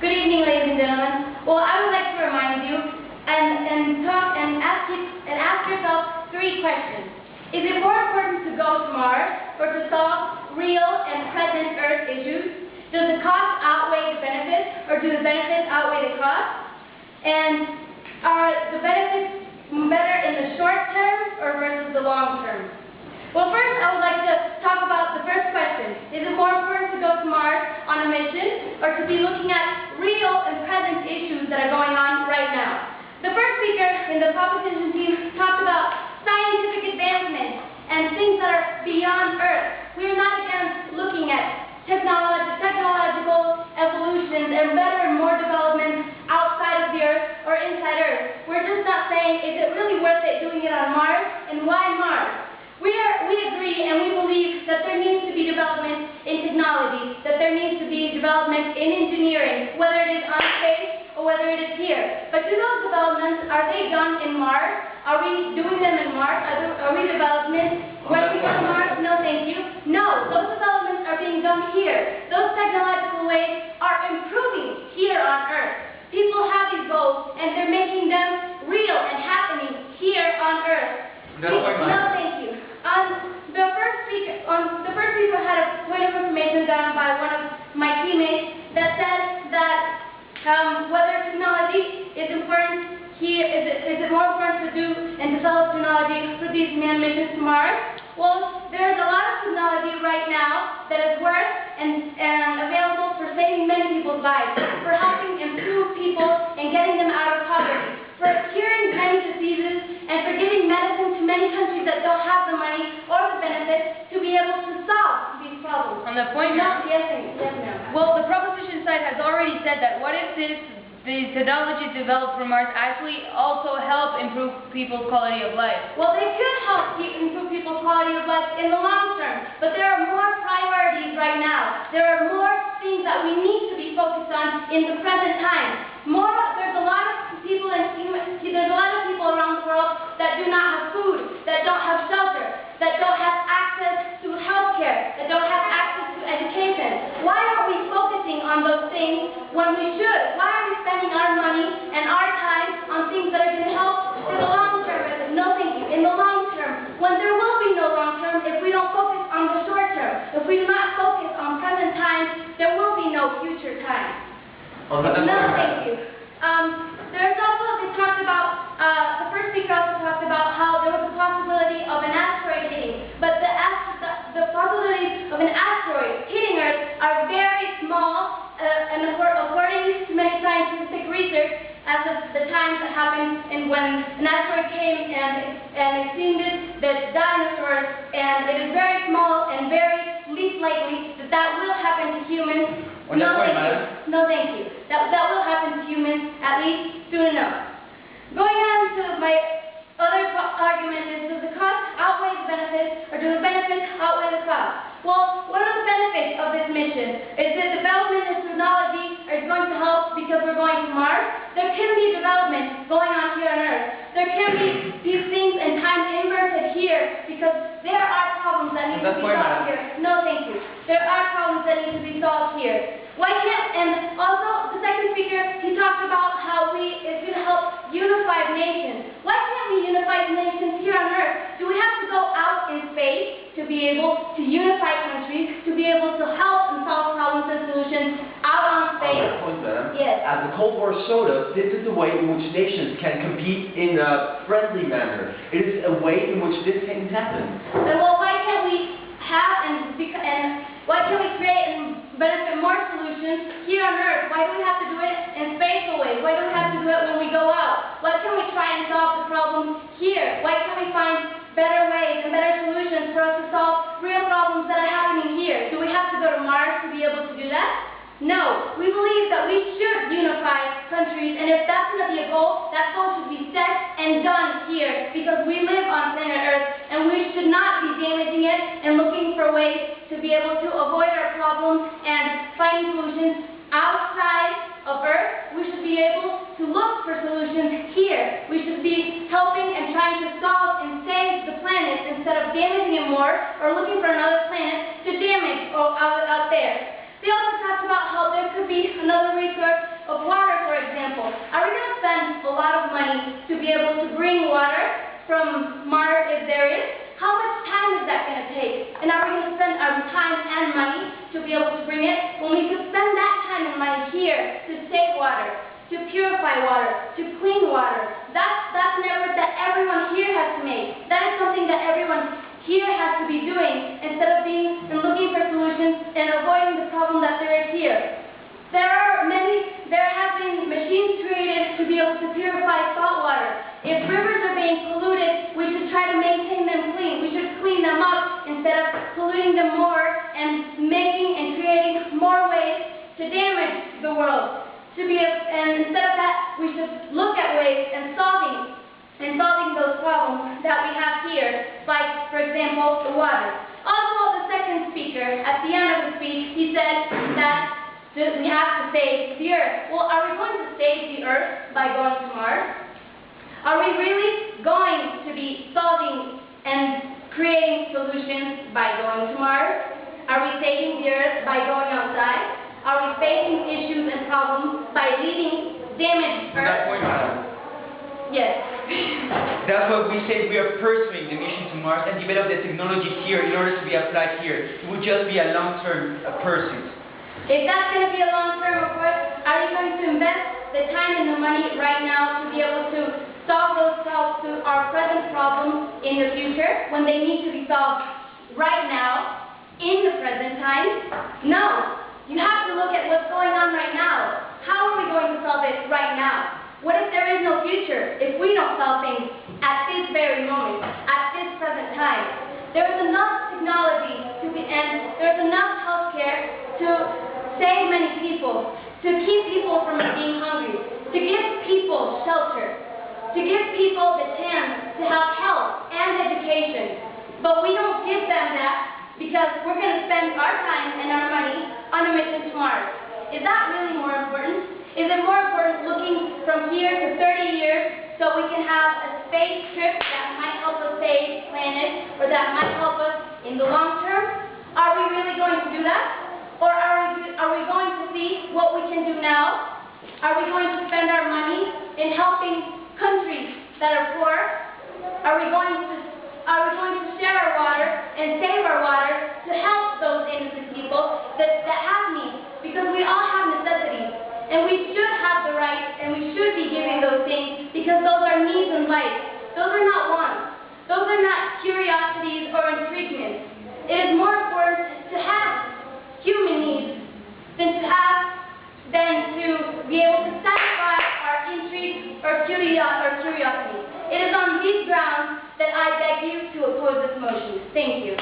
Good evening, ladies and gentlemen. Well, I would like to remind you and ask yourself three questions. Is it more important to go to Mars or to solve real and present Earth issues? Does the cost outweigh the benefits, or do the benefits outweigh the cost? And are the benefits better in the short term or versus the long term? Well, first I would like to talk about the first question. Is it more important to go to Mars on a mission or to be looking at real and present issues that are going on right now? The first speaker in the proposition team talked about scientific advancement and things that are beyond Earth. We are not against looking at technological evolutions and better and more development outside of the Earth or inside Earth. We're just not saying, is it really worth it doing it on Mars, and why Mars? We agree and we believe that there needs to be development in technology, that there needs to be development in engineering, whether it is on space or whether it is here. But do those developments, are they done in Mars? Are we doing them in Mars? Are we development when we go to Mars? No, thank you. No, those developments are being done here. Those technological ways are improving here on Earth. People have these goals and they're making them real and happening here on Earth. No, thank you. The first speaker had a point of information done by one of my teammates that said that whether technology is important here, is it more important to do and develop technology for these manned missions to Mars? Well, there's a lot of technology right now that is worth and available for saving many people's lives, for helping improve people and getting them out of poverty, for curing many diseases, and for giving medicine to many countries that don't have the money or the benefits to be able to solve these problems. On the point now? Yes, ma'am. Well, the proposition side has already said that what if the technology developed for Mars actually also help improve people's quality of life? Well, they could help improve people's quality of life in the long term, but there are more priorities right now. There are more things that we need to be focused on in the present time. There's a lot of people around the world that do not have food, that don't have shelter, that don't have access to health care, that don't have access to education. Why are we focusing on those things when we should? Why are we spending our money and our time on things that are going to help for the long term? No, thank you. In the long term, when there will be no long term if we don't focus on the short term. If we do not focus on present time, there will be no future time. No, thank you. There's also, the first speaker also talked about how there was a possibility of an asteroid hitting, but the possibilities of an asteroid hitting Earth are very small, and according to many scientific research, as of the times that happened and when an asteroid came and extincted the dinosaurs, and it is very small and very least likely that will happen to humans. No, thank you. That will happen to humans, at least soon enough. Going on to my other argument is, does the cost outweigh the benefits, or do the benefits outweigh the cost? Well, what are the benefits of this mission? Is the development in technology is going to help because we're going to Mars? There can be development going on here on Earth. There can be these things and time inverted here because there are problems that need to be solved here. No, thank you. There are problems that need to be solved here. And also, the second speaker, he talked about how it's going to help unify the nation. Why can't we unify the nations here on Earth? Do we have to go out in space to be able to unify countries, to be able to help and solve problems and solutions out on space? On that point, madam, yes. As the Cold War showed us, this is the way in which nations can compete in a friendly manner. It is a way in which this can happen. And well, why can't we why can't we create and benefit more solutions here on Earth? Why do we have to do it in space always? Why do we have to do it when we go out? Why can't we try and solve the problems here? Why can't we find better ways and better solutions for us to solve real problems that are happening here? Do we have to go to Mars to be able to do that? No. We believe that we should unify countries, and if that's going to be a goal, that goal should be set and done here, because we live on planet Earth, and we should not be damaging it and looking for ways to be able to avoid our problems and finding solutions outside of Earth. We should be able to look for solutions here. We should be helping and trying to solve and save the planet instead of damaging it more or looking for another planet to damage out there. They also talked about how there could be another resource to bring it when we could spend that time and money here to save water, to purify water, to clean water. That's an effort that everyone here has to make. That is something that everyone here has to be doing instead of being and looking for solutions and avoiding the problem that there is here. There have been machines created to be able to purify salt water. If rivers are being polluted, we should try to maintain them clean. We should clean them up instead of polluting them more and making and creating more ways to damage the world. And instead of that, we should look at ways and solving those problems that we have here, like, for example, the water. Also, the second speaker, at the end of the speech, he said that we have to save the Earth. Well, are we going to save the Earth by going to Mars? Are we really going to be solving and creating solutions by going to Mars? Are we saving the Earth by going outside? Are we facing issues and problems by leaving damaged Earth? That point, madam. Yes. That's what we say. We are pursuing the mission to Mars and develop the technologies here in order to be applied here. It would just be a long-term pursuit. If that's going to be a long-term approach, are you going to invest the time and the money right now to be able to solve our present problems in the future when they need to be solved right now, in the present time? No. You have to look at what's going on right now. How are we going to solve it right now? What if there is no future if we don't solve things at this very moment, at this present time? There's enough technology and there's enough healthcare to save many people, to keep people from being hungry, to give people shelter, to give people the chance to have health and education. But we don't give them that because we're going to spend our time and our money on a mission to Mars. Is that really more important? Is it more important looking from here to 30 years so we can have a space trip that might help us save the planet or that might help us in the long term? Are we really going to do that? Or are we going to see what we can do now? Are we going to spend our money in helping countries that are poor? Are we going to share our water and save our water to help those innocent people that have needs? Because we all have necessities, and we should have the right, and we should be giving those things because those are needs in life. Those are not wants. Those are not curiosities or intriguements. It is more important to have human needs than to be able to satisfy our intrigue or curiosity. It is on these grounds that I beg you to oppose this motion. Thank you.